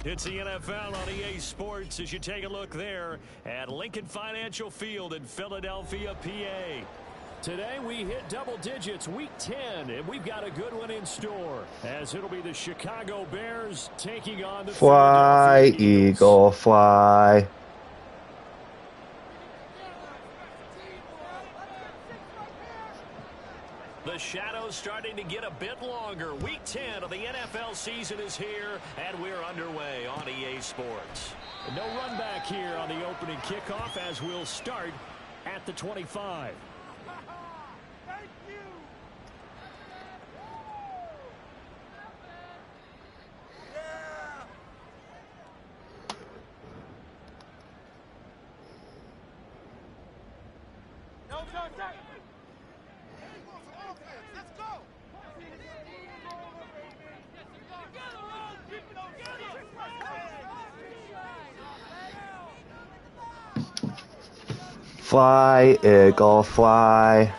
It's the NFL on EA Sports as you take a look there at Lincoln Financial Field in Philadelphia, PA. Today we hit double digits, week 10, and we've got a good one in store as it'll be the Chicago Bears taking on the Fly, Eagle, fly. The shadows starting to get a bit longer. Week 10 of the NFL season is here, and we're underway on EA Sports. No run back here on the opening kickoff as we'll start at the 25. Thank you. Yeah. No contact. Let's go. Fly, Eagle, fly.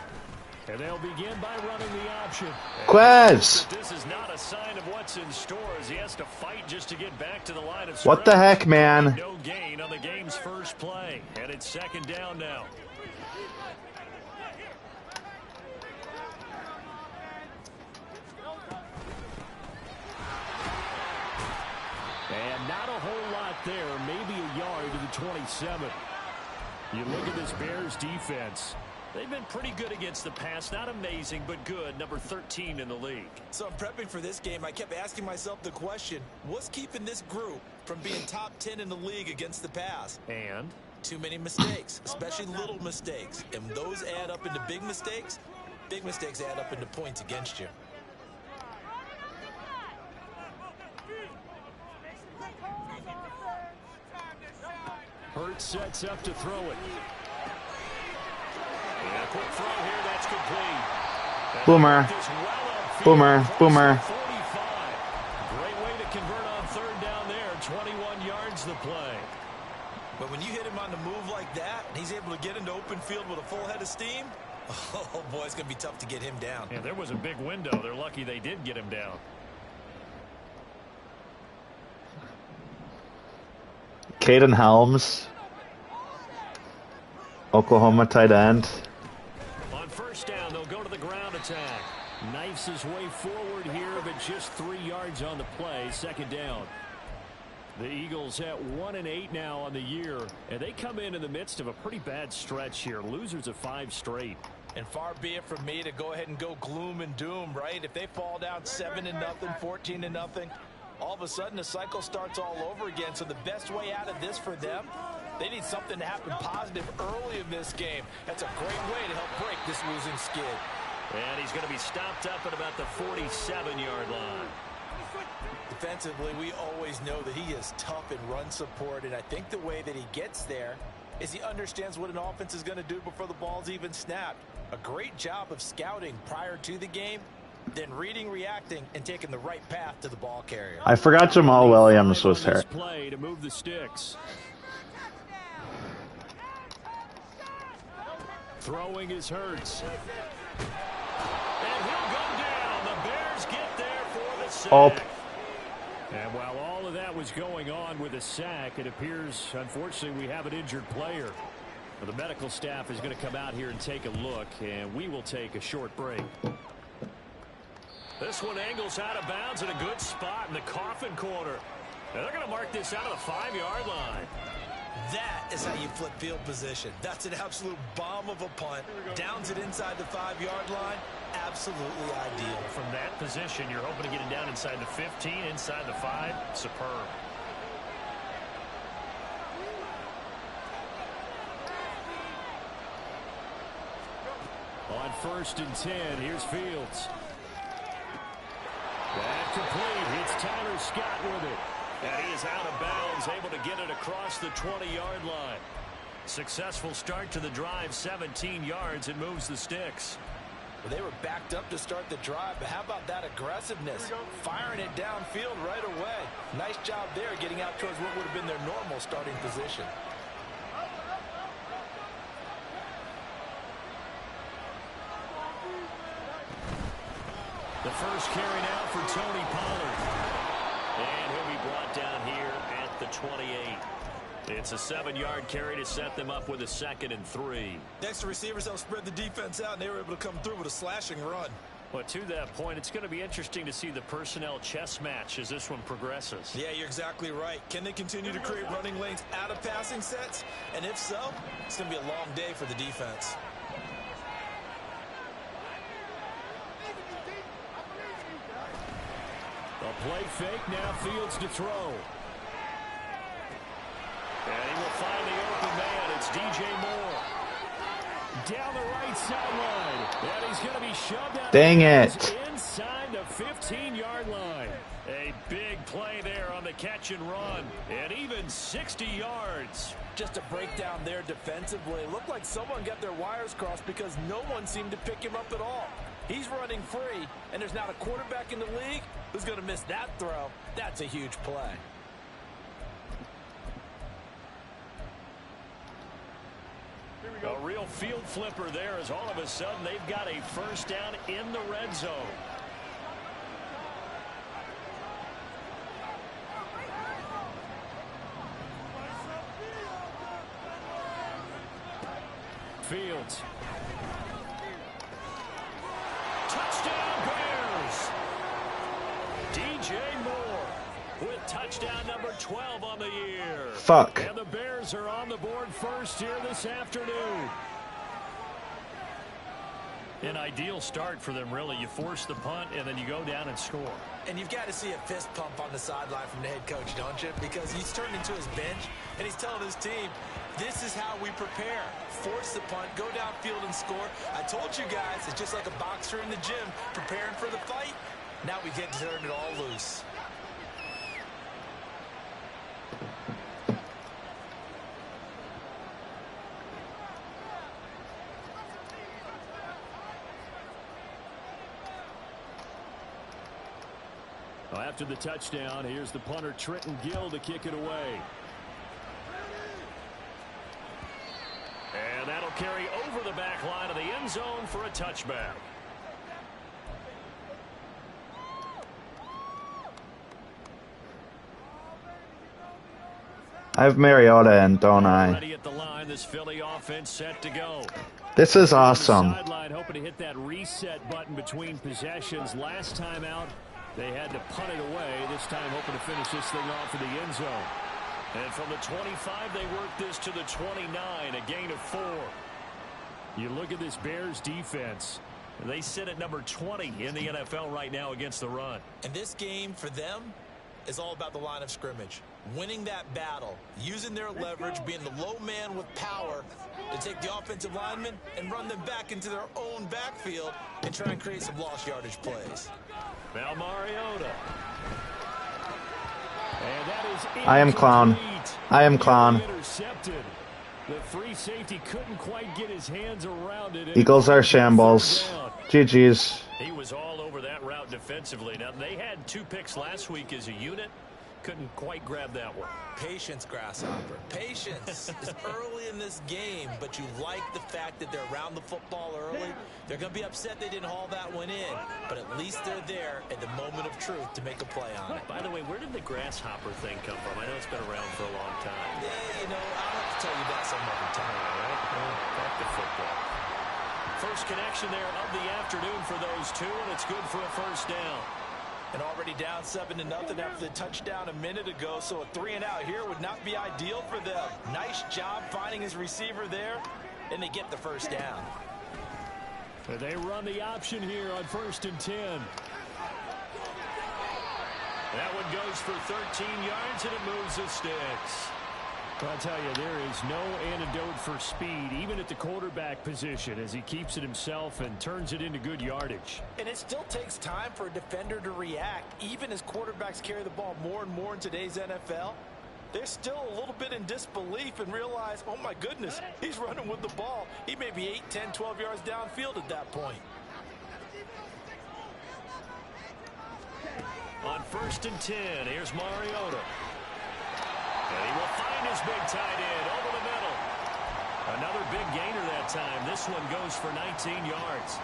And they'll begin by running the option. Quez! This is not a sign of what's in store as he has to fight just to get back to the line of scrimmage. What the heck, man? No gain on the game's first play, and it's second down now. And not a whole lot there, maybe a yard to the 27. You look at this Bears defense. They've been pretty good against the pass. Not amazing, but good. Number 13 in the league. So I'm prepping for this game. I kept asking myself the question, what's keeping this group from being top 10 in the league against the pass? And? Too many mistakes, especially little mistakes. And those add up into big mistakes. Big mistakes add up into points against you. Hurts sets up to throw it. And a quick throw here, that's complete. Boomer. Boomer. Boomer. 45. Great way to convert on third down there. 21 yards the play. But when you hit him on the move like that, and he's able to get into open field with a full head of steam, oh boy, it's going to be tough to get him down. And there was a big window. They're lucky they did get him down. Caden Helms, Oklahoma tight end. On first down, they'll go to the ground attack. Knifes his way forward here, but just 3 yards on the play. Second down. The Eagles at 1-8 now on the year, and they come in the midst of a pretty bad stretch here. Losers of 5 straight. And far be it from me to go ahead and go gloom and doom, right? If they fall down 7-0, 14-0, all of a sudden the cycle starts all over again. So the best way out of this for them, they need something to happen positive early in this game. That's a great way to help break this losing skid. And he's going to be stopped up at about the 47-yard line. Defensively, we always know that he is tough in run support, and I think the way that he gets there is he understands what an offense is going to do before the ball's even snapped. A great job of scouting prior to the game, then reading, reacting, and taking the right path to the ball carrier. I forgot Jamal Williams was hurt. Play to move the sticks. Throwing is Hurts. And he'll go down. The Bears get there for the sack. Oh. And while all of that was going on with a sack, it appears, unfortunately, we have an injured player. The medical staff is going to come out here and take a look, and we will take a short break. This one angles out of bounds in a good spot in the coffin corner. And they're going to mark this out of the 5-yard line. That is how you flip field position. That's an absolute bomb of a punt. Downs it inside the 5-yard line. Absolutely ideal. From that position, you're hoping to get it down inside the 15, inside the 5. Superb. On 1st and 10, here's Fields. Back complete. It's Tyler Scott with it. And he is out of bounds, able to get it across the 20-yard line. Successful start to the drive, 17 yards. It moves the sticks. Well, they were backed up to start the drive, but how about that aggressiveness? Firing it downfield right away. Nice job there getting out towards what would have been their normal starting position. The first carry now for Tony Pollard. And he'll be brought down here 28. It's a 7-yard carry to set them up with a 2nd and 3. Next, the receivers helped spread the defense out, and they were able to come through with a slashing run. Well, to that point, it's going to be interesting to see the personnel chess match as this one progresses. Yeah, you're exactly right. Can they continue to create running lanes out of passing sets? And if so, it's going to be a long day for the defense. A play fake, now Fields to throw. And he will find the open man. It's DJ Moore. Down the right sideline. And he's going to be shoved out. Dang it. Inside the 15-yard line. A big play there on the catch and run. And even 60 yards. Just a breakdown there defensively. It looked like someone got their wires crossed because no one seemed to pick him up at all. He's running free, and there's not a quarterback in the league who's going to miss that throw. That's a huge play. A real field flipper there as all of a sudden they've got a first down in the red zone. Fields. Touchdown Bears. DJ Moore with touchdown number 12 on the year. Fuck. And the Bears are on the board first here this afternoon. An ideal start for them, really. You force the punt, and then you go down and score. And you've got to see a fist pump on the sideline from the head coach, don't you? Because he's turned into his bench, and he's telling his team, this is how we prepare. Force the punt, go downfield and score. I told you guys, it's just like a boxer in the gym preparing for the fight. Now we get to turn it all loose. Well, after the touchdown, here's the punter, Trenton Gill, to kick it away. And that'll carry over the back line of the end zone for a touchback. I have Mariota in, don't I? Ready at the line, this Philly offense set to go. This is awesome. Sideline hoping to hit that reset button between possessions. Last time out, they had to punt it away. This time hoping to finish this thing off in the end zone. And from the 25, they work this to the 29, a gain of 4. You look at this Bears defense. They sit at number 20 in the NFL right now against the run. And this game for them is all about the line of scrimmage. Winning that battle, using their leverage, being the low man with power to take the offensive linemen and run them back into their own backfield and try and create some lost yardage plays. Now Mariota. And that is I am clown. I am clown. Intercepted. The free safety couldn't quite get his hands around it. Eagles are shambles. GG's. He was all over that route defensively. Now, they had 2 picks last week as a unit. Couldn't quite grab that one. Patience, Grasshopper. Patience is early in this game, but you like the fact that they're around the football early. They're going to be upset they didn't haul that one in, but at least they're there at the moment of truth to make a play on it. By the way, where did the Grasshopper thing come from? I know it's been around for a long time. Yeah, you know, I'll have to tell you that some other time. All right, well, back to football. First connection there of the afternoon for those two, and it's good for a first down. And already down 7-0 after the touchdown a minute ago, so a 3-and-out here would not be ideal for them. Nice job finding his receiver there, and they get the first down. And they run the option here on 1st and 10. That one goes for 13 yards, and it moves the sticks. I'll tell you, there is no antidote for speed, even at the quarterback position, as he keeps it himself and turns it into good yardage. And it still takes time for a defender to react, even as quarterbacks carry the ball more and more in today's NFL. They're still a little bit in disbelief and realize, oh my goodness, he's running with the ball. He may be 8, 10, 12 yards downfield at that point. On 1st and 10, here's Mariota. And he will find his big tight end over the middle. Another big gainer that time. This one goes for 19 yards.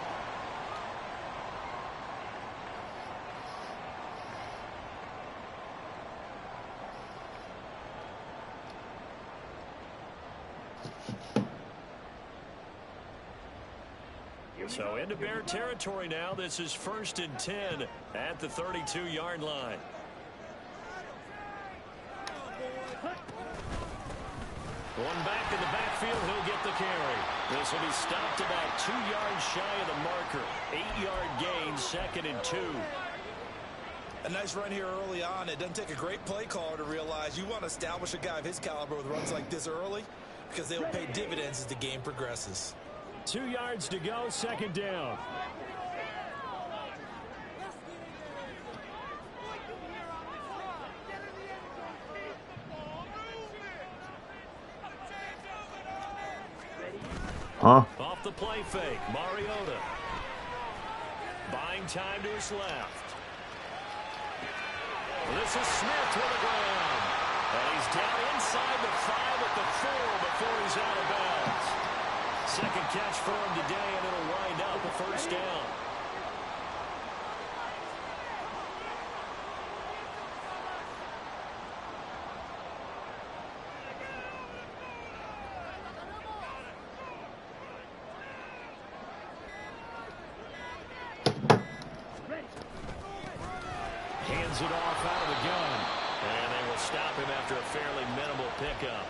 So into Bear territory now. This is 1st and 10 at the 32-yard line. One back in the backfield, he'll get the carry. This will be stopped about 2 yards shy of the marker. 8-yard gain, 2nd and 2. A nice run here early on. It doesn't take a great play caller to realize you want to establish a guy of his caliber with runs like this early because they will pay dividends as the game progresses. 2 yards to go, 2nd down. Huh? Off the play fake, Mariota. Buying time to his left. This is Smith with the ground. And he's down inside the 5 at the 4 before he's out of bounds. Second catch for him today, and it'll wind up a 1st down. Hands it off out of the gun. And they will stop him after a fairly minimal pickup.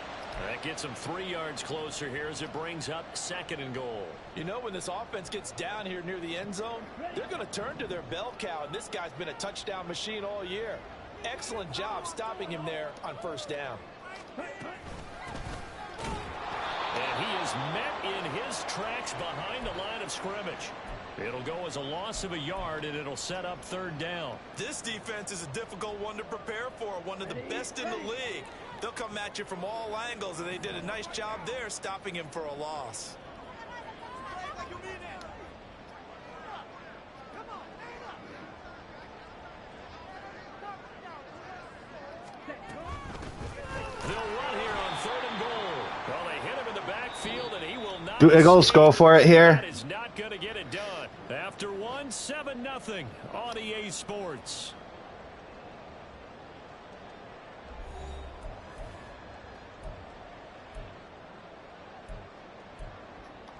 That gets him 3 yards closer here as it brings up 2nd and goal. You know, when this offense gets down here near the end zone, they're going to turn to their bell cow, and this guy's been a touchdown machine all year. Excellent job stopping him there on 1st down. And he is met in his tracks behind the line of scrimmage. It'll go as a loss of a yard, and it'll set up 3rd down. This defense is a difficult one to prepare for, one of the best in the league. They'll come at you from all angles, and they did a nice job there stopping him for a loss. They'll run here on 3rd and goal. Well, they hit him in the backfield, and he will not. Do Eagles go for it here? That is not going to get it done. After 7-0 on EA Sports.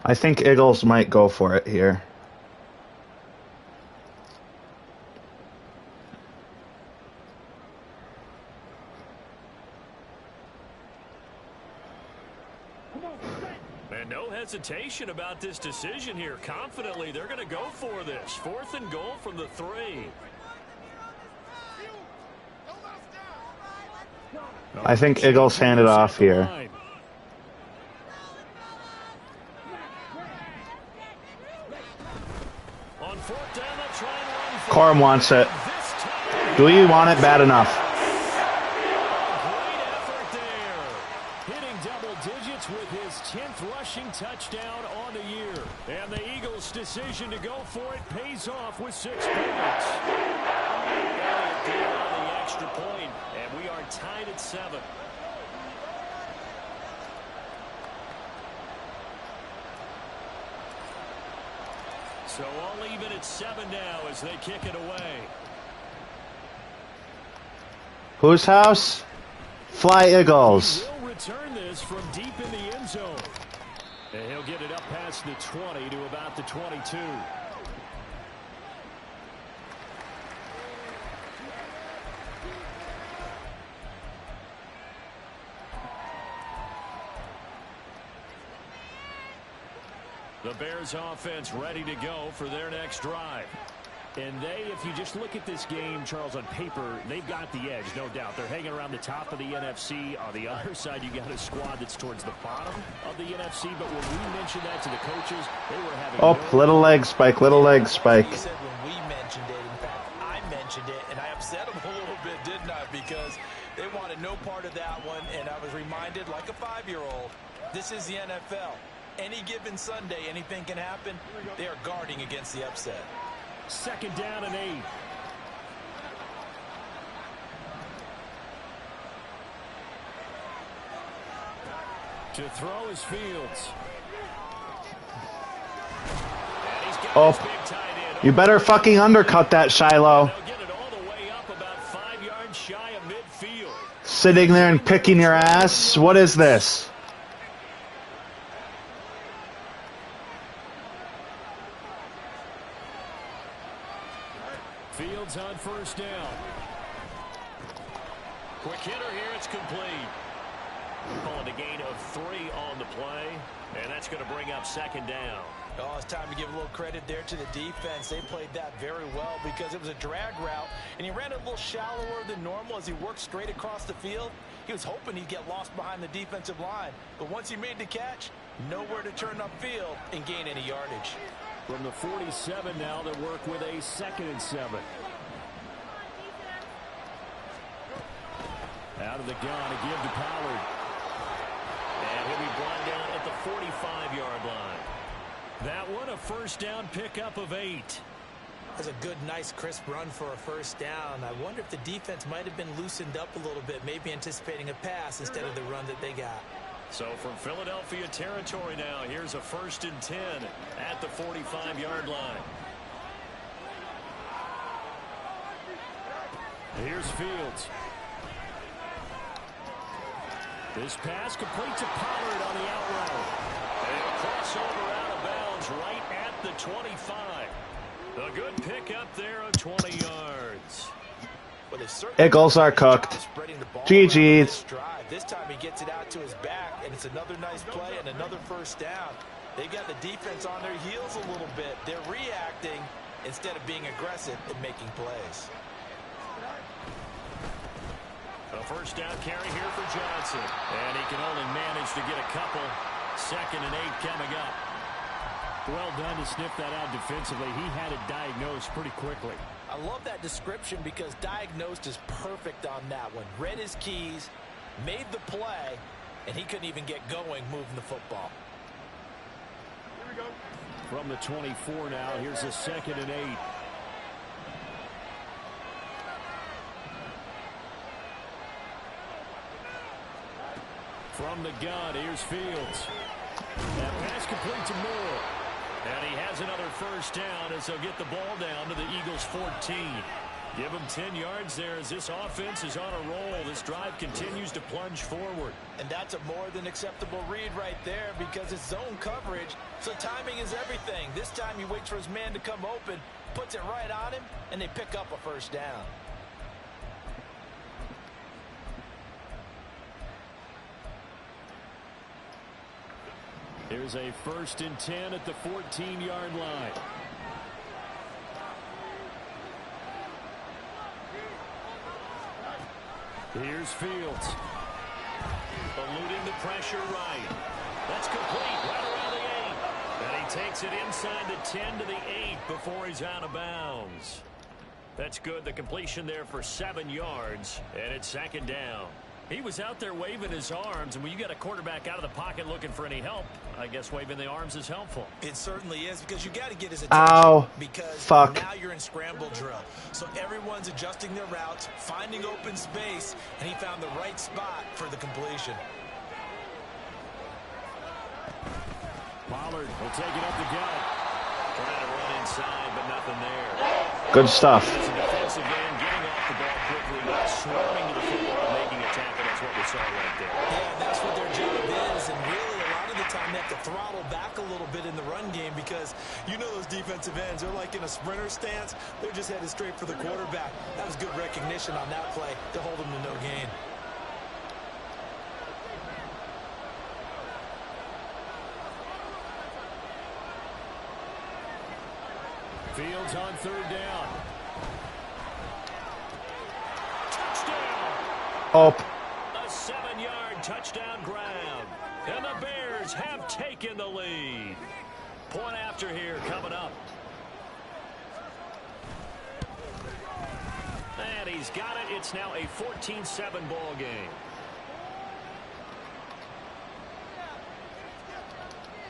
I think Eagles might go for it here. And no hesitation about this decision here. Confidently, they're going to go for this. 4th and goal from the 3. I think Eagles hand it off here. On 4th down, they'll try and run for Corum wants it. Do you want it bad enough? Great effort there. Hitting double digits with his 10th rushing touchdown on the year. And the Eagles' decision to go for it pays off with 6 points. Elliott did on the extra point, and we are tied at 7. So all even at 7 now as they kick it away. Whose house? Fly Eagles. He will return this from deep in the end zone. And he'll get it up past the 20 to about the 22. The Bears offense ready to go for their next drive. And they, if you just look at this game, Charles, on paper, they've got the edge, no doubt. They're hanging around the top of the NFC. On the other side, you got a squad that's towards the bottom of the NFC. But when we mentioned that to the coaches, they were having... Oh, little leg spike, little leg spike. You said when we mentioned it. In fact, I mentioned it, and I upset them a little bit, didn't I? Because they wanted no part of that one, and I was reminded, like a 5-year-old, this is the NFL. Any given Sunday, anything can happen. They are guarding against the upset. 2nd down and 8. To throw is Fields. Oh, you better fucking undercut that, Shiloh. Get it all the way up about 5 yards shy of midfield. Sitting there and picking your ass. What is this? hitter here. It's complete. Calling a gain of 3 on the play, and that's going to bring up second down. Oh, it's time to give a little credit there to the defense. They played that very well because it was a drag route, and he ran it a little shallower than normal as he worked straight across the field. He was hoping he'd get lost behind the defensive line, but once he made the catch, nowhere to turn upfield and gain any yardage. From the 47 now, they work with a 2nd and 7. Out of the gun, a give to Pollard. And he'll be brought down at the 45-yard line. That one, a first down pickup of 8. That's a good, nice, crisp run for a first down. I wonder if the defense might have been loosened up a little bit, maybe anticipating a pass instead of the run that they got. So from Philadelphia territory now, here's a 1st and 10 at the 45-yard line. Here's Fields. This pass complete to Pollard on the out route. And a crossover out of bounds right at the 25. A good pickup there of 20 yards. Eagles are cooked. GG's. This time he gets it out to his back, and it's another nice play and another first down. They got the defense on their heels a little bit. They're reacting instead of being aggressive and making plays. A first down carry here for Johnson. And he can only manage to get a couple. 2nd and 8 coming up. Well done to sniff that out defensively. He had it diagnosed pretty quickly. I love that description because diagnosed is perfect on that one. Read his keys, made the play, and he couldn't even get going moving the football. Here we go. From the 24 now, here's a 2nd and 8. From the gun, here's Fields. That pass complete to Moore. And he has another first down as they'll get the ball down to the Eagles' 14. Give them 10 yards there as this offense is on a roll. This drive continues to plunge forward. And that's a more than acceptable read right there because it's zone coverage, so timing is everything. This time he waits for his man to come open, puts it right on him, and they pick up a first down. Here's a 1st and 10 at the 14-yard line. Here's Fields. Eluding the pressure right. That's complete right around the 8. And he takes it inside the 10 to the 8 before he's out of bounds. That's good. The completion there for 7 yards. And it's 2nd down. He was out there waving his arms, and when you got a quarterback out of the pocket looking for any help, I guess waving the arms is helpful. It certainly is because you got to get his attention. Because now you're in scramble drill. So everyone's adjusting their routes, finding open space, and he found the right spot for the completion. Pollard will take it up the gut. Trying to run inside, but nothing there. Good stuff. There's a defensive end getting off the ball quickly, not swarming to the football, making a tackle. That's what we saw right there. Yeah, that's what their job is, and really a lot of the time they have to throttle back a little bit in the run game because you know those defensive ends, they're like in a sprinter stance. They're just headed straight for the quarterback. That was good recognition on that play to hold them to no gain. Fields on 3rd down. Touchdown. Up. A 7-yard touchdown grab. And the Bears have taken the lead. Point after here coming up. And he's got it. It's now a 14-7 ball game.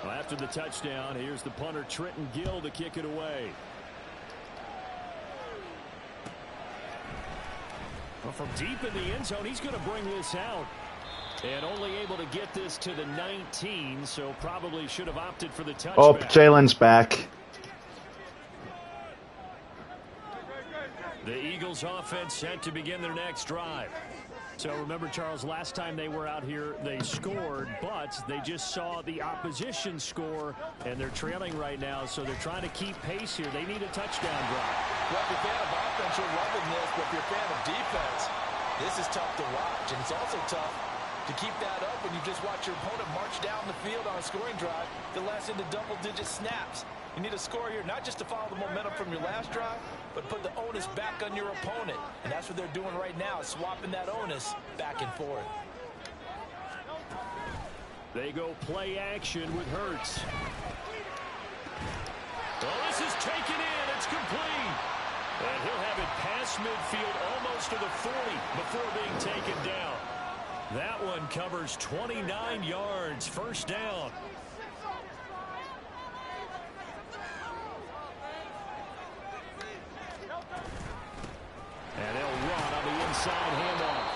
Well, after the touchdown, here's the punter Trenton Gill to kick it away. Well, from deep in the end zone, he's going to bring this out. And only able to get this to the 19, so probably should have opted for the touchback. Oh, Jalen's back. The Eagles offense set to begin their next drive. So remember, Charles, last time they were out here, they scored, but they just saw the opposition score, and they're trailing right now, so they're trying to keep pace here. They need a touchdown drive. Well, if you're a fan of offense, you're loving this, but if you're a fan of defense, This is tough to watch, and it's also tough to keep that up when you just watch your opponent march down the field on a scoring drive that lasts into double-digit snaps. You need a score here, not just to follow the momentum from your last drive, but put the onus back on your opponent. And that's what they're doing right now, swapping that onus back and forth. They go play action with Hurts. Well, this is taken in. It's complete. And he'll have it past midfield almost to the 40 before being taken down. That one covers 29 yards. First down. And they'll run on the inside handoff.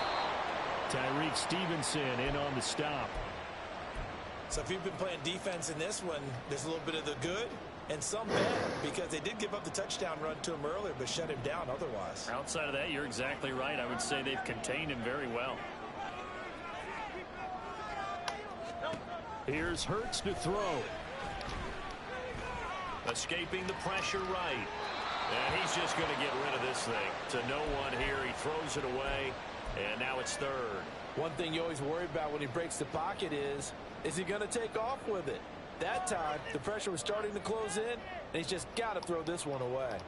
Tyreek Stevenson in on the stop. So if you've been playing defense in this one, there's a little bit of the good and some bad, because they did give up the touchdown run to him earlier, but shut him down otherwise. Outside of that, you're exactly right. I would say they've contained him very well. Here's Hurts to throw. Escaping the pressure right. And he's just going to get rid of this thing. To no one here. He throws it away. And now it's third. One thing you always worry about when he breaks the pocket is he going to take off with it? That time, the pressure was starting to close in, and he's just got to throw this one away.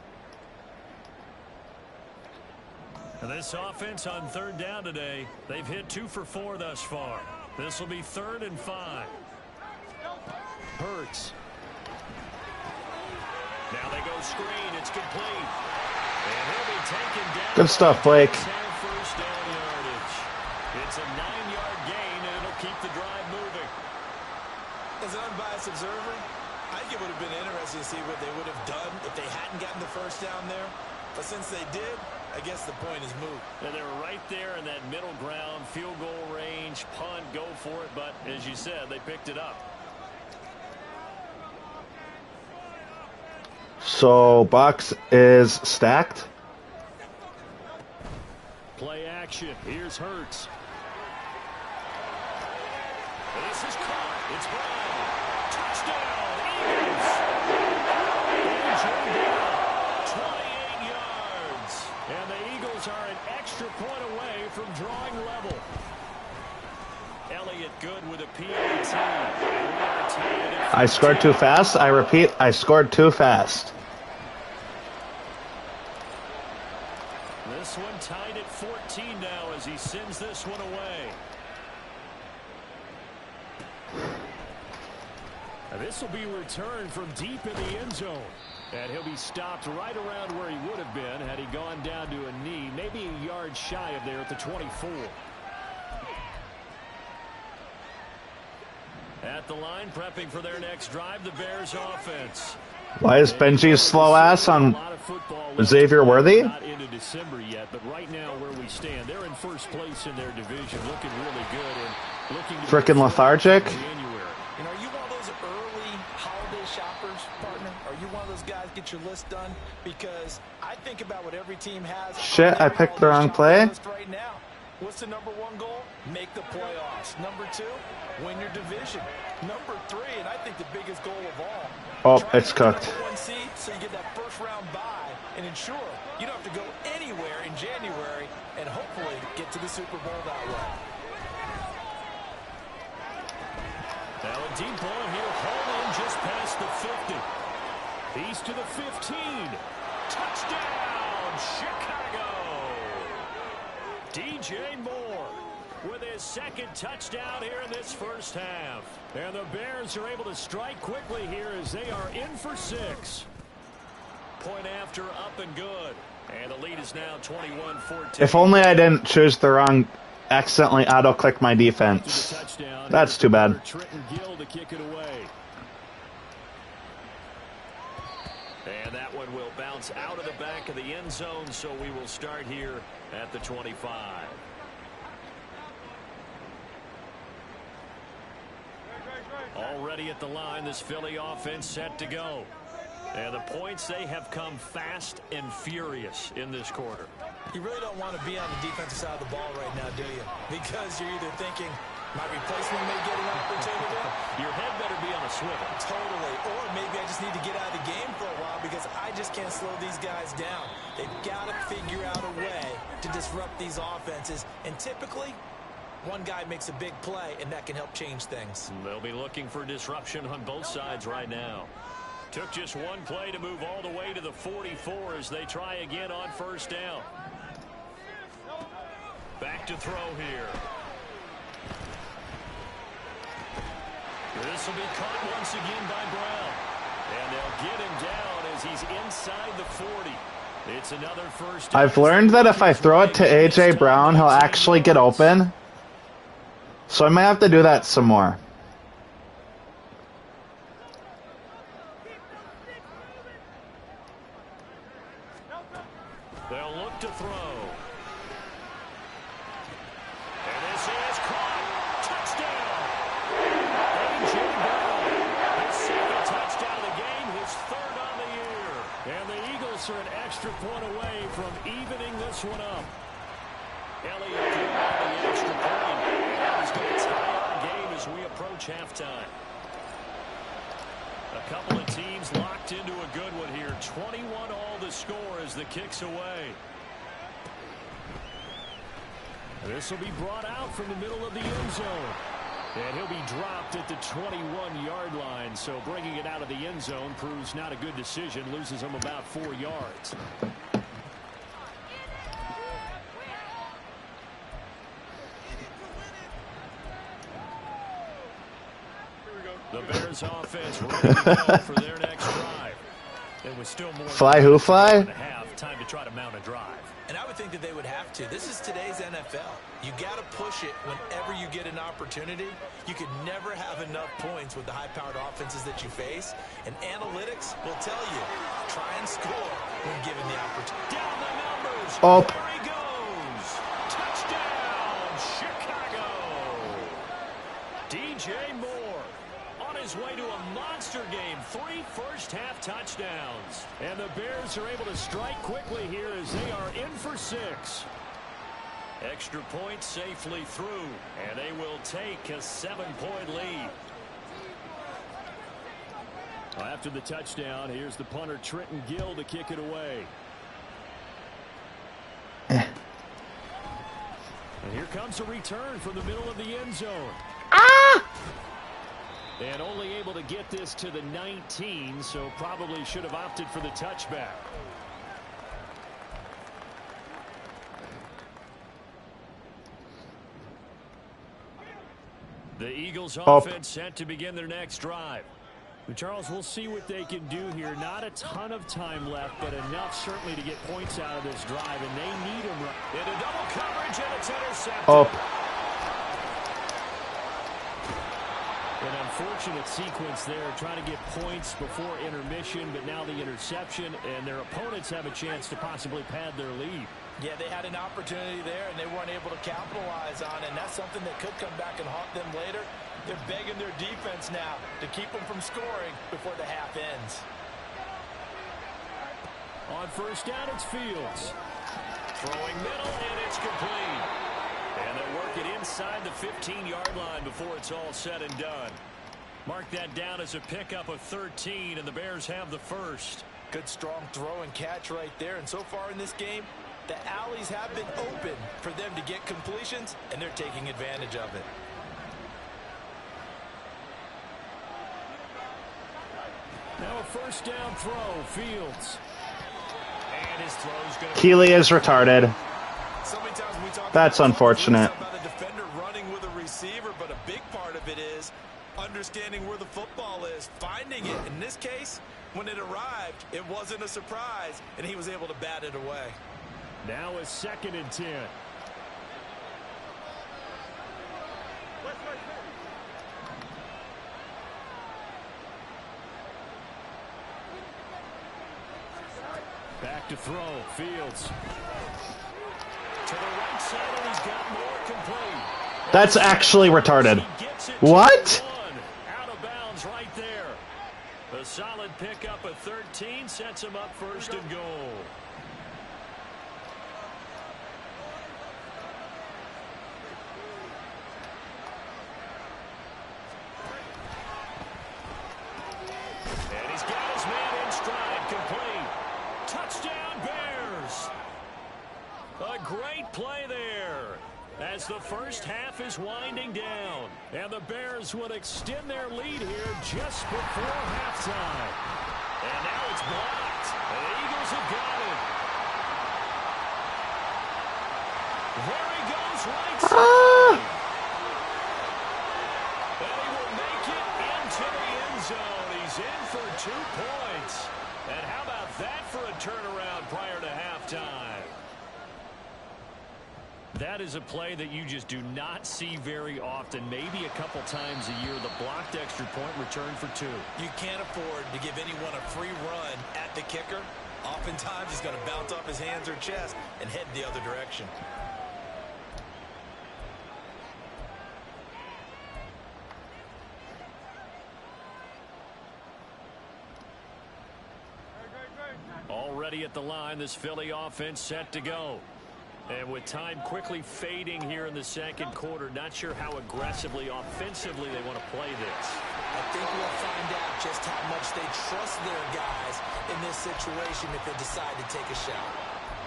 And this offense on third down today, they've hit 2 for 4 thus far. This will be 3rd and 5. Hurts. Now they go screen. It's complete. And he'll be taken down. Good stuff, Blake. First down yardage. It's a 9-yard gain, and it'll keep the drive moving. As an unbiased observer, I think it would have been interesting to see what they would have done if they hadn't gotten the first down there. But since they did, I guess the point is moot. And they were right there in that middle ground, field goal range, punt, go for it. But as you said, they picked it up. So, box is stacked. Play action. Here's Hurts. This is caught. It's Brown. Touchdown, Eagles. Injury down. 28 yards. And the Eagles are an extra point away from drawing level. Elliott good with a PAT. I scored too fast. I repeat, I scored too fast. This one tied at 14 now as he sends this one away. Now this will be returned from deep in the end zone. And he'll be stopped right around where he would have been had he gone down to a knee, maybe a yard shy of there at the 24. At the line, prepping for their next drive, the Bears offense. Why is Benji's slow ass on Xavier Worthy? Not into December yet, but right now where we stand, they're in first place in their division, looking really good and looking to Frickin' lethargic. January. And are you one of those early holiday shoppers, partner? Are you one of those guys get your list done? Because I think about what every team has. Shit, I picked the wrong play. Right now. What's the number 1 goal? Make the playoffs. Number 2, win your division. Number 3, and I think the biggest goal of all, Oh, it's cooked. #1 seed, so you get that first round bye and ensure you don't have to go anywhere in January and hopefully get to the Super Bowl that way. Now a deep ball here, hauled in just past the 50. He's to the 15. Touchdown, Chicago! DJ Moore with his second touchdown here in this first half. And the Bears are able to strike quickly here as they are in for 6. Point after, up and good. And the lead is now 21-14. If only I didn't choose the wrong, accidentally auto-click my defense. That's too bad. Trenton Gill to kick it away. And that one will bounce out of the back of the end zone, so we will start here at the 25. Already at the line, this Philly offense set to go. And the points, they have come fast and furious in this quarter. You really don't want to be on the defensive side of the ball right now, do you? Because you're either thinking, My replacement may get an opportunity. Your head better be on a swivel. Totally. Or maybe I just need to get out of the game for a while because I just can't slow these guys down. They've got to figure out a way to disrupt these offenses. And typically, one guy makes a big play, and that can help change things. They'll be looking for disruption on both sides right now. Took just one play to move all the way to the 44 as they try again on first down. Back to throw here. This will be caught once again by Brown. And they'll get him down as he's inside the 40. It's another first down. I've learned that if I throw it to A.J. Brown, he'll actually get open. So I might have to do that some more. They'll look to throw. And this is caught. Touchdown. A.J. Brown. His second touchdown of the game, his third on the year. And the Eagles are an extra point away from evening this one up. Elliott threw on the extra point. And he's going to tie our game as we approach halftime. A couple of teams locked into a good one here. 21 all to score as the kick's away. This will be brought out from the middle of the end zone. And he'll be dropped at the 21-yard line. So bringing it out of the end zone proves not a good decision. Loses him about 4 yards. The Bears offense ready to go for their next drive. And with still more Fly who fly? Time to try to mount a drive. And I would think that they would have to. This is today's NFL. You got to push it whenever you get an opportunity. You could never have enough points with the high-powered offenses that you face. And analytics will tell you, try and score when given the opportunity. Down the numbers. Oh. There he goes. Touchdown, Chicago. DJ Moore on his way to a monster game. 3 first-half touchdowns. And the Bears are able to strike quickly here as they are in for 6. Extra point safely through, and they will take a 7-point lead. After the touchdown, here's the punter Trenton Gill to kick it away. And here comes a return from the middle of the end zone. And only able to get this to the 19, so probably should have opted for the touchback. The Eagles offense set to begin their next drive. But Charles, we'll see what they can do here. Not a ton of time left, but enough certainly to get points out of this drive, and they need them. Into double coverage, and it's intercepted. An unfortunate sequence there, trying to get points before intermission, but now the interception, and their opponents have a chance to possibly pad their lead. Yeah, they had an opportunity there, and they weren't able to capitalize on it, and that's something that could come back and haunt them later. They're begging their defense now to keep them from scoring before the half ends. On first down, it's Fields. Throwing middle, and it's complete. And they'll work it inside the 15-yard line before it's all said and done. Mark that down as a pickup of 13, and the Bears have the first. Good, strong throw and catch right there. And so far in this game, the alleys have been open for them to get completions, and they're taking advantage of it. Now a first down throw, Fields. And his throw's going to... Keeley is retarded. So many times we talk That's unfortunate. about a defender running with a receiver, but a big part of it is understanding where the football is, finding it. In this case, when it arrived, it wasn't a surprise, and he was able to bat it away. Now a 2nd and 10. Back to throw, Fields. To the right side, and he's got more complete. That's actually retarded. What? Out of bounds right there. A solid pickup of 13 sets him up first and goal. as the first half is winding down. And the Bears would extend their lead here just before halftime. And now it's blocked. And the Eagles have got it. There he goes, right side. And he will make it into the end zone. He's in for 2 points. And how about that for a turnaround prior to halftime? That is a play that you just do not see very often. Maybe a couple times a year, the blocked extra point return for 2. You can't afford to give anyone a free run at the kicker. Oftentimes, he's going to bounce off his hands or chest and head the other direction. Already at the line, this Philly offense set to go. And with time quickly fading here in the second quarter, not sure how aggressively, offensively they want to play this. I think we'll find out just how much they trust their guys in this situation if they decide to take a shot.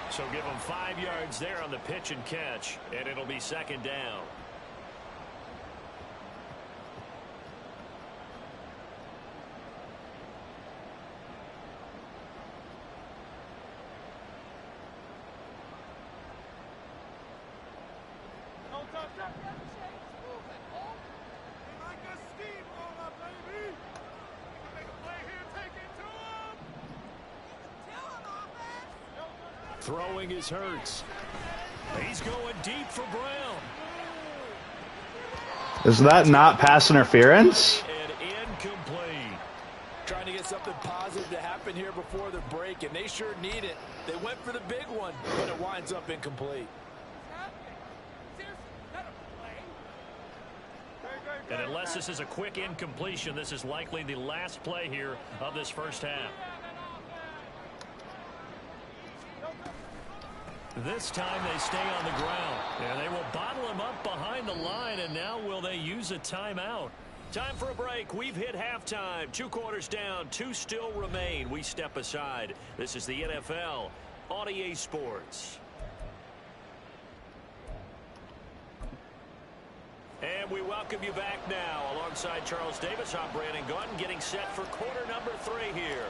So give them 5 yards there on the pitch and catch, and it'll be second down. Throwing is Hurts. He's going deep for Brown. Is that not pass interference? And incomplete. Trying to get something positive to happen here before the break, and they sure need it. They went for the big one, but it winds up incomplete. And unless this is a quick incompletion, this is likely the last play here of this first half. This time they stay on the ground. And they will bottle him up behind the line, and now will they use a timeout? Time for a break. We've hit halftime. 2 quarters down. 2 still remain. We step aside. This is the NFL on EA Sports. And we welcome you back now. Alongside Charles Davis, I'm Brandon Gunn, getting set for quarter number 3 here.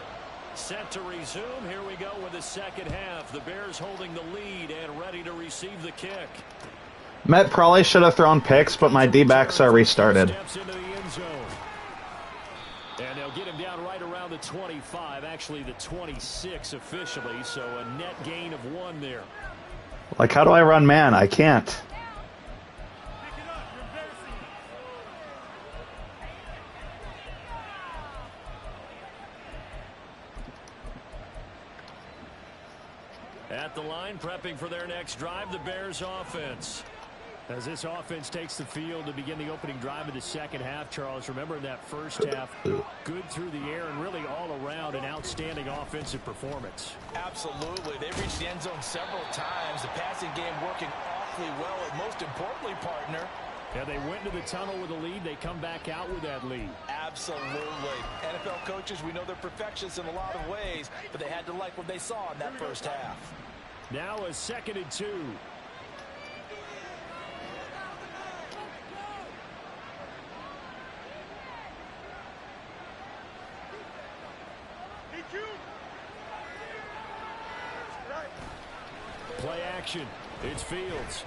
Set to resume. Here we go with the second half. The Bears holding the lead and ready to receive the kick. Met probably should have thrown picks, but my D-backs are restarted. Steps into the end zone. And they'll get him down right around the 25, actually the 26 officially, so a net gain of 1 there. Like, how do I run man? I can't. At the line, prepping for their next drive, the Bears offense. As this offense takes the field to begin the opening drive of the second half, Charles, remember in that first half, good through the air and really all around an outstanding offensive performance. Absolutely. They reached the end zone several times. The passing game working awfully well, and most importantly, partner, Yeah, they went into the tunnel with a lead. They come back out with that lead. absolutely. NFL coaches, we know they're perfectionists in a lot of ways, but they had to like what they saw in that first half. Now a 2nd and 2. Play action. It's Fields.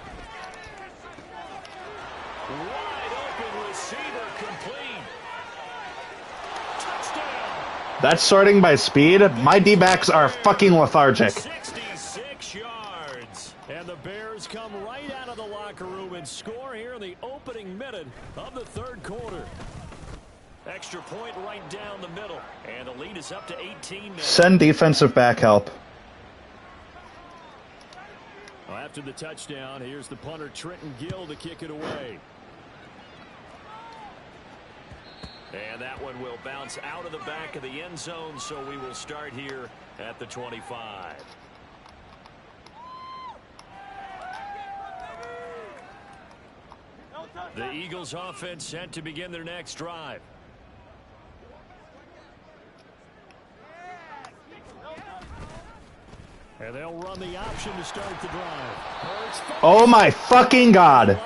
Wide open receiver complete. Touchdown. That's sorting by speed. My D-backs are fucking lethargic. 66 yards. And the Bears come right out of the locker room and score here in the opening minute of the third quarter. Extra point right down the middle. And the lead is up to 18 now. Send defensive back help. Well, after the touchdown, here's the punter Trenton Gill to kick it away. And that one will bounce out of the back of the end zone, so we will start here at the 25. The Eagles offense set to begin their next drive. And they'll run the option to start the drive. Oh my fucking god.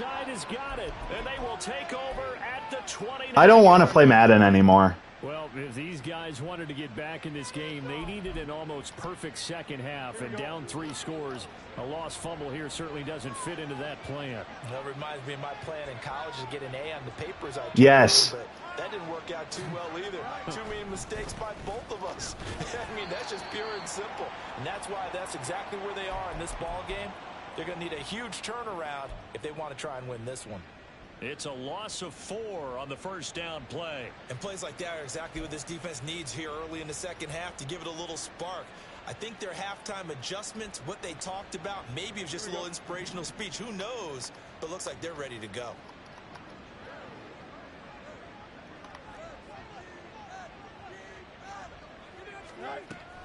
side has got it, and they will take over at the 20. I don't want to play Madden anymore. Well, if these guys wanted to get back in this game, they needed an almost perfect second half, and down 3 scores. A lost fumble here certainly doesn't fit into that plan. That reminds me of my plan in college to get an A on the papers. Yes. But that didn't work out too well either. Too many mistakes by both of us. I mean, that's just pure and simple. And that's why that's exactly where they are in this ball game. They're going to need a huge turnaround if they want to try and win this one. It's a loss of 4 on the first down play. And plays like that are exactly what this defense needs here early in the second half to give it a little spark. I think their halftime adjustments, what they talked about, maybe it was just a little inspirational speech. Who knows? But looks like they're ready to go.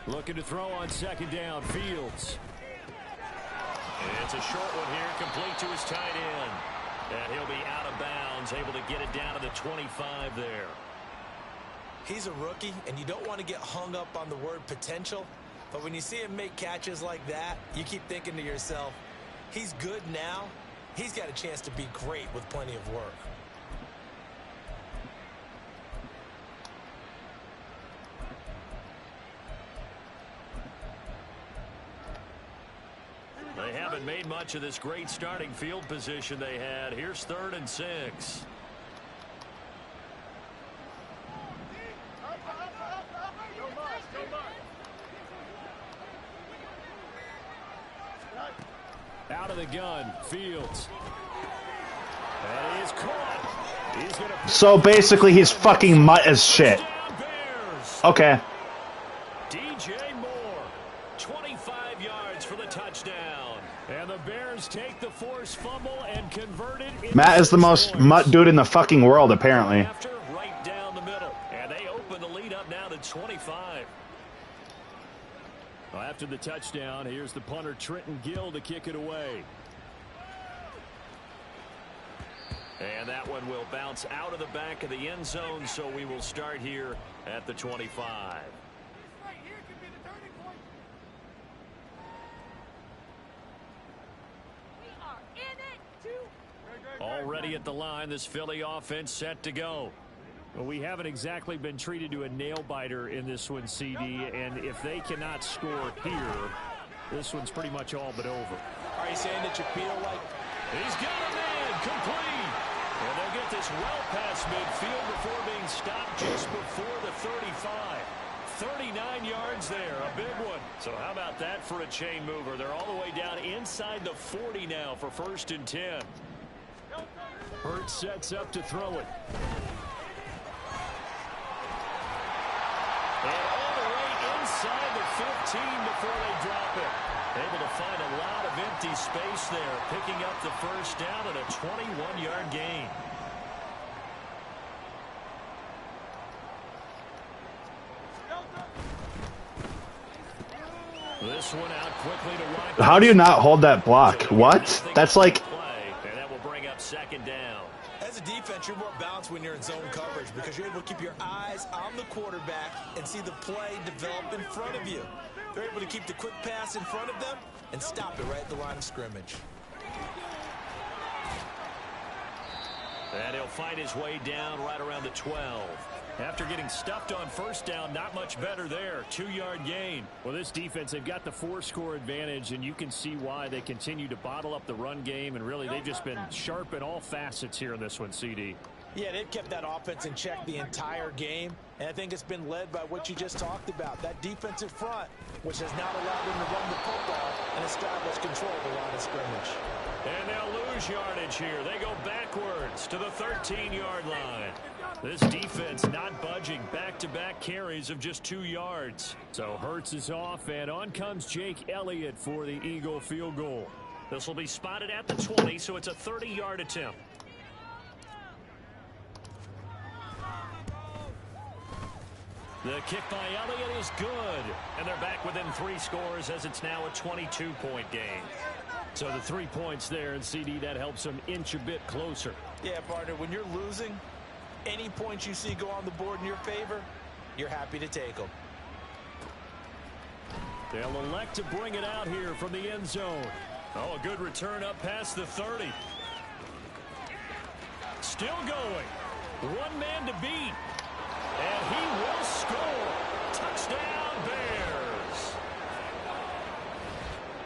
Looking to throw on second down, Fields. It's a short one here, complete to his tight end. And he'll be out of bounds, able to get it down to the 25 there. He's a rookie, and you don't want to get hung up on the word potential. But when you see him make catches like that, you keep thinking to yourself, he's good now. He's got a chance to be great with plenty of work. They haven't made much of this great starting field position they had. Here's 3rd and 6. Out of the gun, Fields. And he's caught. He's gonna So basically, he's fucking mutt as shit. Okay. DJ Moore, 25 yards for the touchdown. And the Bears take the forced fumble and convert it. Matt is the most mutt dude in the fucking world, apparently. After, right down the middle. And they open the lead up now to 25. Well, after the touchdown, here's the punter Trenton Gill to kick it away. And that one will bounce out of the back of the end zone, so we will start here at the 25. Already at the line, this Philly offense set to go. Well, we haven't exactly been treated to a nail-biter in this one, CD, and if they cannot score here, this one's pretty much all but over. Are you saying that you feel like... He's got a man, complete. And they'll get this well past midfield before being stopped just before the 35. 39 yards there, a big one. So how about that for a chain mover? They're all the way down inside the 40 now for 1st and 10. Hurts sets up to throw it. And all the way inside the 15 before they drop it. Able to find a lot of empty space there, picking up the first down at a 21-yard gain. This one out quickly to Watkins. How do you not hold that block? What? That's like... And that will bring up second down. As a defense, you're more balanced when you're in zone coverage because you're able to keep your eyes on the quarterback and see the play develop in front of you. They're able to keep the quick pass in front of them and stop it right at the line of scrimmage. And he'll find his way down right around the 12. After getting stuffed on first down, not much better there. 2-yard gain. Well, this defense, they've got the 4-score advantage, and you can see why they continue to bottle up the run game, and really they've just been sharp in all facets here in this one, CD. Yeah, they've kept that offense in check the entire game, and I think it's been led by what you just talked about, that defensive front, which has not allowed them to run the football and establish control of the line of scrimmage. And they'll lose yardage here. They go backwards to the 13-yard line. This defense not budging. Back-to-back carries of just 2 yards. So Hurts is off, and on comes Jake Elliott for the Eagle field goal. This will be spotted at the 20, so it's a 30-yard attempt. The kick by Elliott is good, and they're back within 3 scores as it's now a 22-point game. So the 3 points there, and CD, that helps them inch a bit closer. Yeah, partner, when you're losing, any points you see go on the board in your favor, you're happy to take them. They'll elect to bring it out here from the end zone. Oh, a good return up past the 30. still going. One man to beat. And he will score. Touchdown, Bears.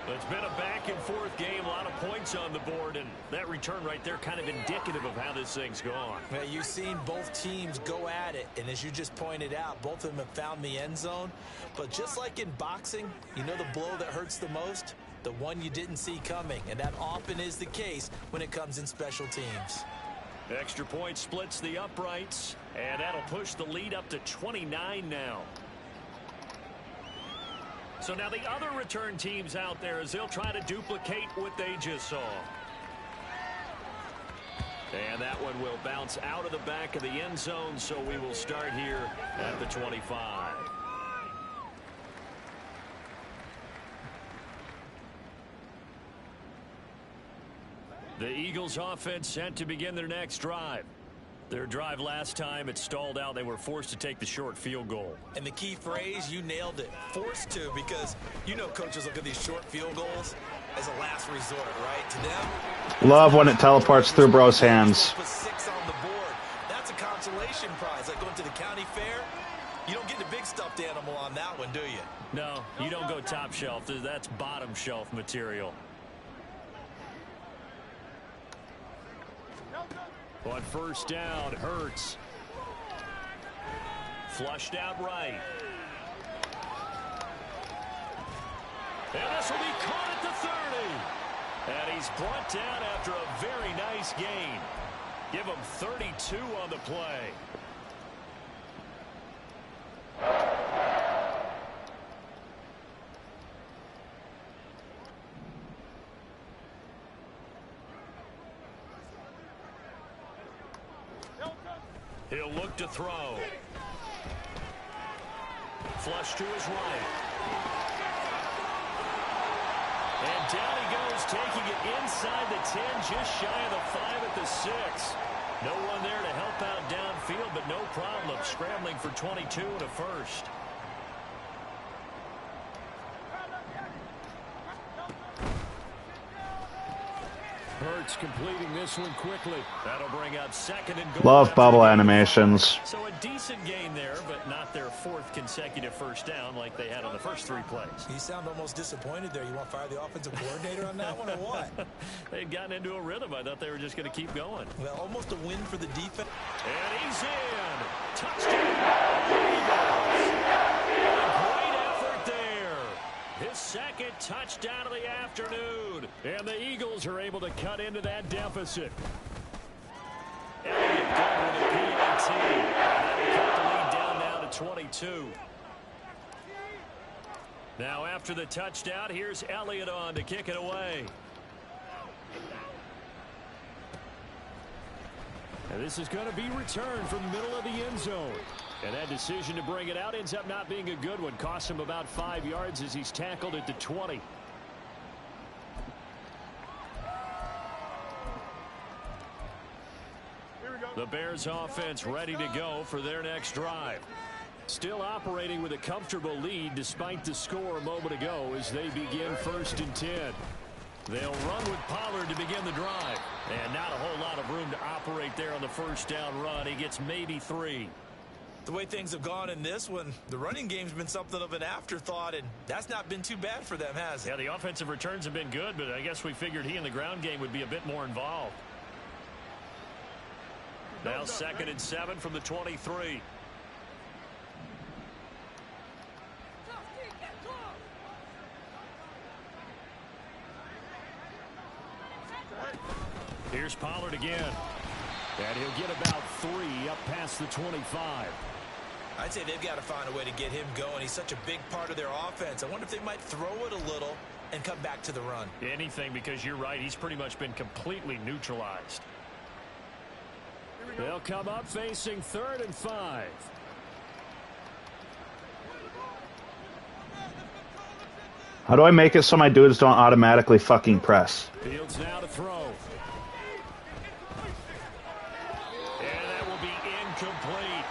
It's been a back-and-forth game, a lot of points on the board, and that return right there kind of indicative of how this thing's gone. Well, you've seen both teams go at it, and as you just pointed out, both of them have found the end zone. But just like in boxing, you know the blow that hurts the most? The one you didn't see coming, and that often is the case when it comes in special teams. Extra point splits the uprights, and that'll push the lead up to 29 now. So now the other return teams out there as they'll try to duplicate what they just saw. And that one will bounce out of the back of the end zone, so we will start here at the 25. The Eagles offense set to begin their next drive. Their drive last time, it stalled out. They were forced to take the short field goal. And the key phrase, you nailed it, forced to, because you know coaches look at these short field goals as a last resort, right? To them, Love when it teleports through bro's hands. put 6 on the board. That's a consolation prize, like going to the county fair. You don't get the big stuffed animal on that one, do you? No, you don't go top shelf. That's bottom shelf material. On first down, Hurts. Flushed out right. And this will be caught at the 30. And he's brought down after a very nice gain. Give him 32 on the play. He'll look to throw. Flush to his right. And down he goes, taking it inside the 10, just shy of the 5 at the 6. No one there to help out downfield, but no problem. Scrambling for 22 and a first. Hurts completing this one quickly. That'll bring up second and goal. Love bubble animations. So a decent gain there, but not their 4th consecutive first down like they had on the first 3 plays. You sound almost disappointed there. You want to fire the offensive coordinator on that one or what? They'd gotten into a rhythm. I thought they were just going to keep going. Well, almost a win for the defense. And he's in. Touchdown. Great effort there. His second touchdown of the afternoon. And the Eagles are able to cut into that deficit. Elliott good with a PAT. That'll cut the lead down now to 22. Now after the touchdown, here's Elliott on to kick it away. And this is going to be returned from the middle of the end zone. And that decision to bring it out ends up not being a good one. Costs him about 5 yards as he's tackled at the 20. The Bears offense ready to go for their next drive. Still operating with a comfortable lead despite the score a moment ago as they begin 1st and 10. They'll run with Pollard to begin the drive. And not a whole lot of room to operate there on the first down run. He gets maybe 3. The way things have gone in this one, the running game's been something of an afterthought, and that's not been too bad for them, has it? Yeah, the offensive returns have been good, but I guess we figured he in the ground game would be a bit more involved. Now 2nd and 7 from the 23. Here's Pollard again. And he'll get about 3 up past the 25. I'd say they've got to find a way to get him going. He's such a big part of their offense. I wonder if they might throw it a little and come back to the run. Anything, because you're right. He's pretty much been completely neutralized. They'll come up facing 3rd and 5. How do I make it so my dudes don't automatically fucking press? Fields now to throw. And that will be incomplete.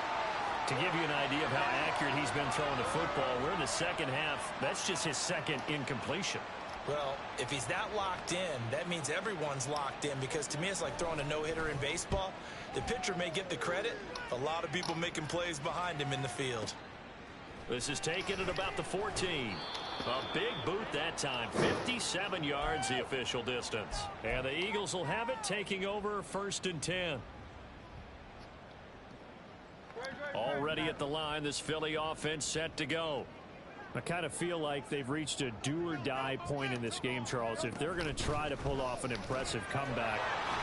To give you an idea of how accurate he's been throwing the football, we're in the second half. That's just his 2nd incompletion. Well, if he's that locked in, that means everyone's locked in, because to me it's like throwing a no-hitter in baseball. The pitcher may get the credit, a lot of people making plays behind him in the field. This is taken at about the 14. A big boot that time. 57 yards the official distance. And the Eagles will have it, taking over 1st and 10. Already at the line, this Philly offense set to go. I kind of feel like they've reached a do-or-die point in this game, Charles. If they're going to try to pull off an impressive comeback,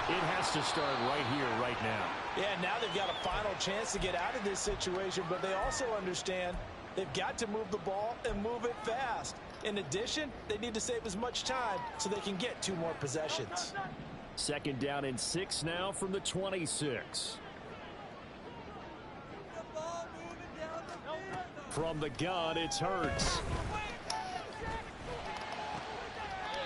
it has to start right here, right now. Yeah, now they've got a final chance to get out of this situation, but they also understand they've got to move the ball and move it fast. In addition, they need to save as much time so they can get 2 more possessions. 2nd down and 6 now from the 26. From the gun, it's Hurts.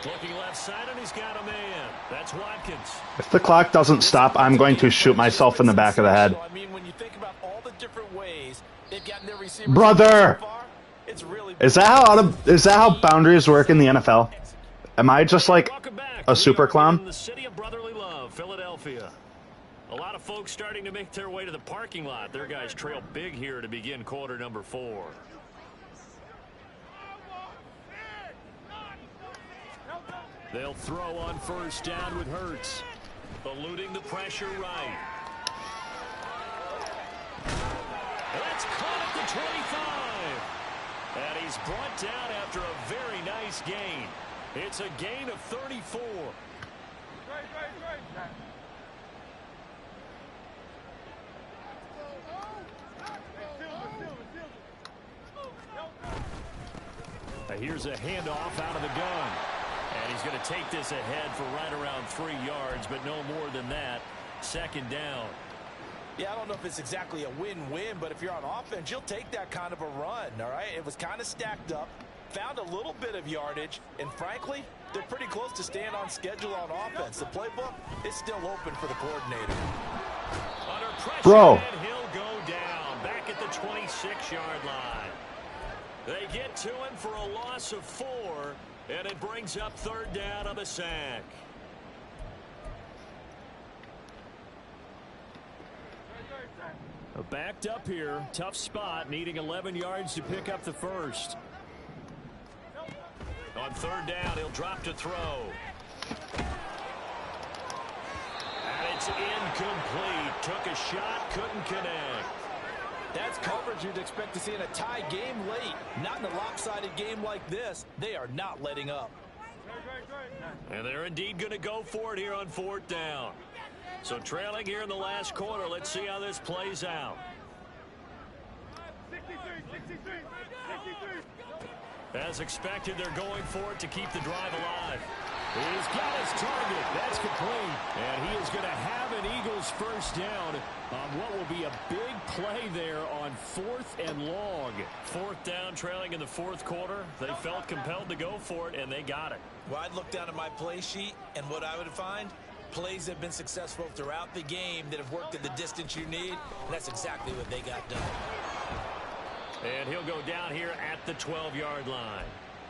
Looking left side, and he's got a man. That's Watkins. If the clock doesn't stop, I'm going to shoot myself in the back of the head. I mean, when you think about all the different ways they've gotten their receivers Brother! so far, it's really Is that how boundaries work in the NFL? Am I just like a super clown? In the city of brotherly love, Philadelphia. A lot of folks starting to make their way to the parking lot. Their guys trail big here to begin quarter number 4. They'll throw on 1st down with Hurts. Eluding the pressure right. That's caught at the 25. And he's brought down after a very nice gain. It's a gain of 34. Here's a handoff out of the gun. And he's going to take this ahead for right around 3 yards, but no more than that. 2nd down. Yeah, I don't know if it's exactly a win-win, but if you're on offense, you'll take that kind of a run, all right? It was kind of stacked up, found a little bit of yardage, and frankly, they're pretty close to staying on schedule on offense. The playbook is still open for the coordinator. Under pressure, Bro. and he'll go down back at the 26-yard line. They get to him for a loss of 4, and it brings up 3rd down on the sack. Backed up here, tough spot, needing 11 yards to pick up the 1st. On 3rd down, he'll drop to throw. And it's incomplete. Took a shot, couldn't connect. That's coverage you'd expect to see in a tie game late. Not in a lopsided game like this. They are not letting up. And they're indeed going to go for it here on 4th down. So trailing here in the last quarter, let's see how this plays out. 63. As expected, they're going for it to keep the drive alive. He's got his target. That's complete. And he is going to have an Eagles 1st down on what will be a big play there on 4th and long. 4th down, trailing in the 4th quarter. They felt compelled to go for it, and they got it. Well, I'd look down at my play sheet, and what I would find, plays have been successful throughout the game that have worked at the distance you need, and that's exactly what they got done. And he'll go down here at the 12-yard line.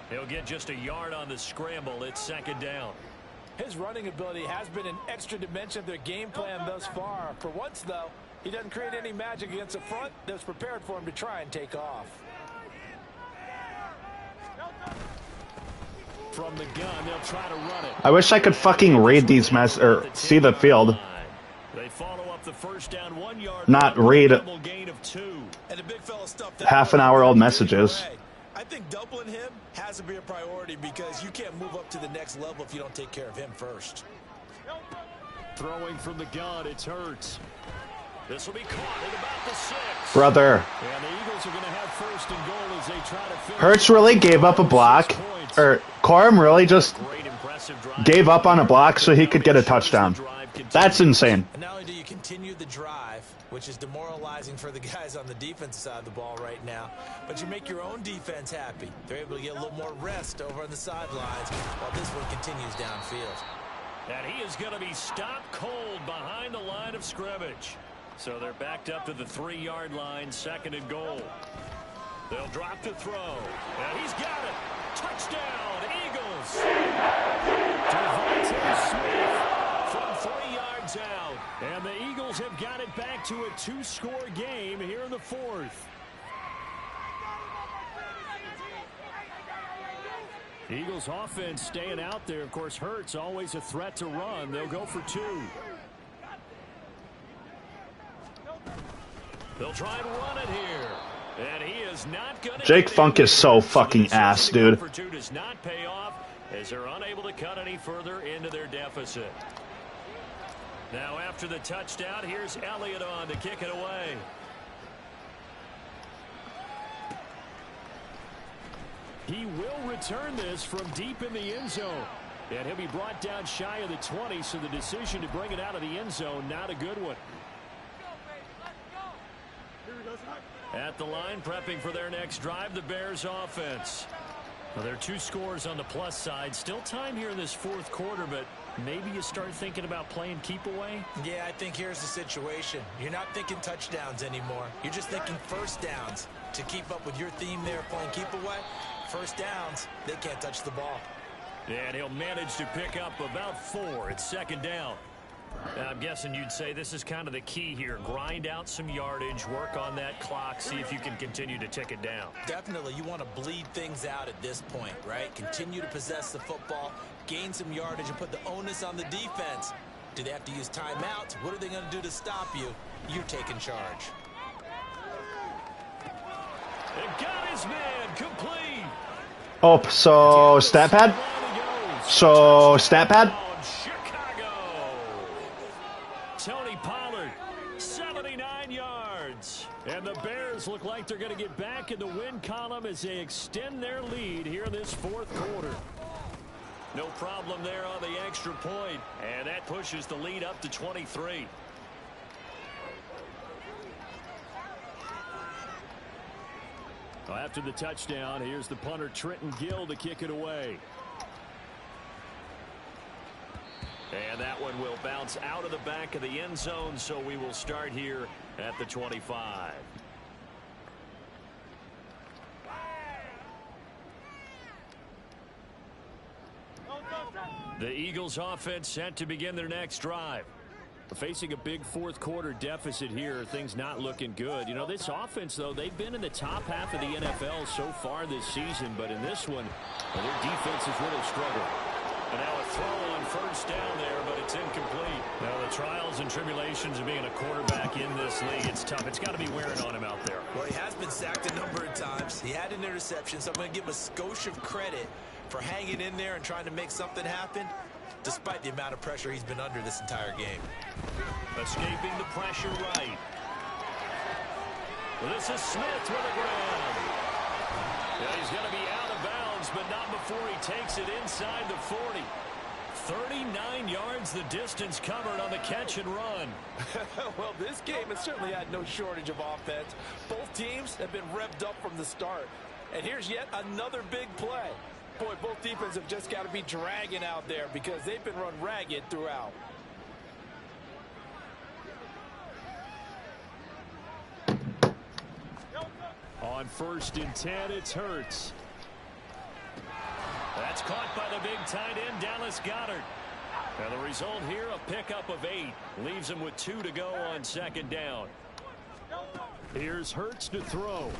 He'll get just a yard on the scramble. It's 2nd down. His running ability has been an extra dimension of their game plan thus far. For once, though, he doesn't create any magic against a front that's prepared for him to try and take off. From the gun, they'll try to run it. I wish I could fucking read these see the field. They follow up the 1st down, 1 yard. Not read double gain of 2. And the big fella stuffed half an hour old messages. I think doubling him has to be a priority because you can't move up to the next level if you don't take care of him first. Throwing from the gun, it's Hurts. This will be caught at about the 6. Brother. And the Eagles are going to have 1st and goal as they try to finish. Hurts really gave up a block. Or Corum really just gave up on a block so he could get a touchdown. That's insane. And not only do you continue the drive, which is demoralizing for the guys on the defensive side of the ball right now, but you make your own defense happy. They're able to get a little more rest over on the sidelines while this one continues downfield. And he is going to be stopped cold behind the line of scrimmage. So they're backed up to the 3-yard line, 2nd and goal. They'll drop to throw. And he's got it. Touchdown, Eagles. Eagles. Devontae Smith from 3 yards out. And the Eagles have got it back to a 2-score game here in the fourth. Eagles offense staying out there. Of course, Hurts always a threat to run. They'll go for 2. They'll try and run it here. And he is not going to. Jake Funk is so fucking ass, dude. For 2 does not pay off as they're unable to cut any further into their deficit. Now after the touchdown, here's Elliott on to kick it away. He will return this from deep in the end zone. And he'll be brought down shy of the 20, so the decision to bring it out of the end zone, not a good one. At the line, prepping for their next drive, the Bears offense. Well, there are 2 scores on the plus side. Still time here in this fourth quarter, but maybe you start thinking about playing keep away? Yeah, I think here's the situation. You're not thinking touchdowns anymore. You're just thinking first downs. To keep up with your theme there, playing keep away, first downs, they can't touch the ball. And he'll manage to pick up about 4. It's second down. I'm guessing you'd say this is kind of the key here. Grind out some yardage, work on that clock, see if you can continue to tick it down. Definitely, you want to bleed things out at this point, right? Continue to possess the football, gain some yardage, and put the onus on the defense. Do they have to use timeouts? What are they going to do to stop you? You're taking charge. And got his man complete. Oh, so stat pad? So stat pad? Tony Pollard, 79 yards. And the Bears look like they're going to get back in the win column as they extend their lead here in this fourth quarter. No problem there on the extra point. And that pushes the lead up to 23. Well, after the touchdown, here's the punter Trenton Gill to kick it away. And that one will bounce out of the back of the end zone, so we will start here at the 25. The Eagles offense set to begin their next drive. Facing a big fourth quarter deficit here, things not looking good. You know, this offense, though, they've been in the top half of the NFL so far this season, but in this one, well, their defense has really struggled. And now a throw on first down there, but it's incomplete. Now the trials and tribulations of being a quarterback in this league, it's tough. It's got to be wearing on him out there. Well, he has been sacked a number of times. He had an interception, so I'm going to give him a skosh of credit for hanging in there and trying to make something happen, despite the amount of pressure he's been under this entire game. Escaping the pressure right. Well, this is Smith with the ground. Yeah, he's going to be out of bounds, but not before he takes it inside the 40. 39 yards the distance covered on the catch and run. Well, this game has certainly had no shortage of offense. Both teams have been revved up from the start. And here's yet another big play. Boy, both defenses have just got to be dragging out there because they've been run ragged throughout. On 1st and 10, it's Hurts. That's caught by the big tight end, Dallas Goedert. And the result here, a pickup of 8. Leaves him with 2 to go on second down. Here's Hurts to throw.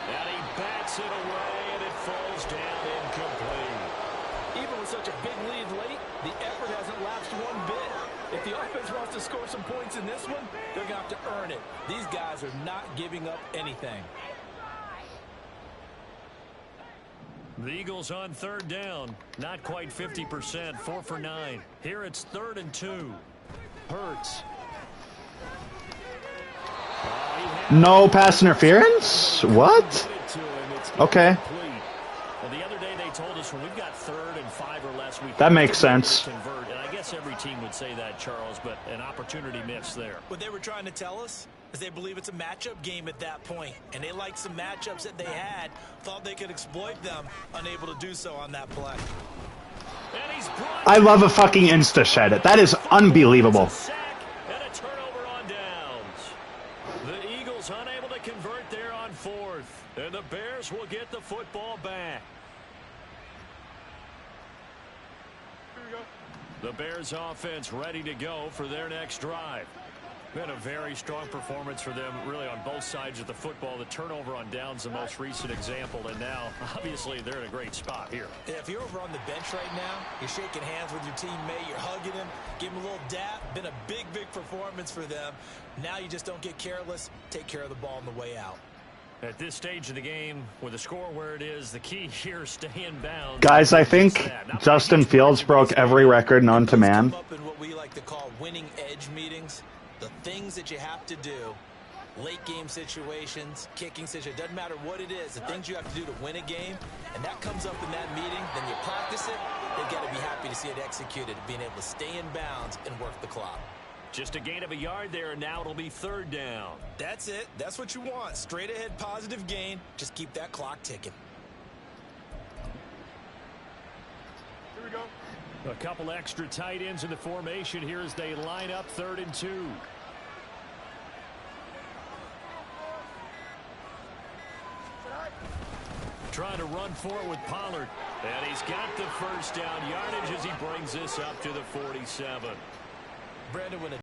And he bats it away, and it falls down incomplete. Even with such a big lead late, the effort hasn't lapsed one bit. If the offense wants to score some points in this one, they're going to have to earn it. These guys are not giving up anything. The Eagles on 3rd down. Not quite 50%. 4 for 9. Here it's 3rd and 2. Hurts. No pass interference? What? Okay. Well, the other day they told us when we've got 3rd and 5 or less, we that makes sense. Convert. And I guess every team would say that, Charles, but an opportunity missed there. What they were trying to tell us is they believe it's a matchup game at that point, and they liked some matchups that they had, thought they could exploit them, unable to do so on that play. I love a fucking insta shed. That is unbelievable. And a turnover on downs. The Eagles unable to convert there on 4th, and the Bears will get the football back. Here we go. The Bears offense ready to go for their next drive. Been a very strong performance for them, really, on both sides of the football. The turnover on downs, the most recent example, and now, obviously, they're in a great spot here. Yeah, if you're over on the bench right now, you're shaking hands with your teammate, you're hugging him, give him a little dap. Been a big, big performance for them. Now you just don't get careless. Take care of the ball on the way out. At this stage of the game, with the score where it is, the key here is stay in bounds. Guys, I think Justin Fields broke every record known to man. Come up in what we like to call winning edge meetings. The things that you have to do, late game situations, kicking situations, doesn't matter what it is, the things you have to do to win a game, and that comes up in that meeting, then you practice it, they've got to be happy to see it executed, being able to stay in bounds and work the clock. Just a gain of a yard there, and now it'll be third down. That's it. That's what you want. Straight ahead, positive gain. Just keep that clock ticking. Here we go. A couple extra tight ends in the formation here as they line up 3rd and 2. Trying to run for it with Pollard. And he's got the first down yardage as he brings this up to the 47. Brandon, when a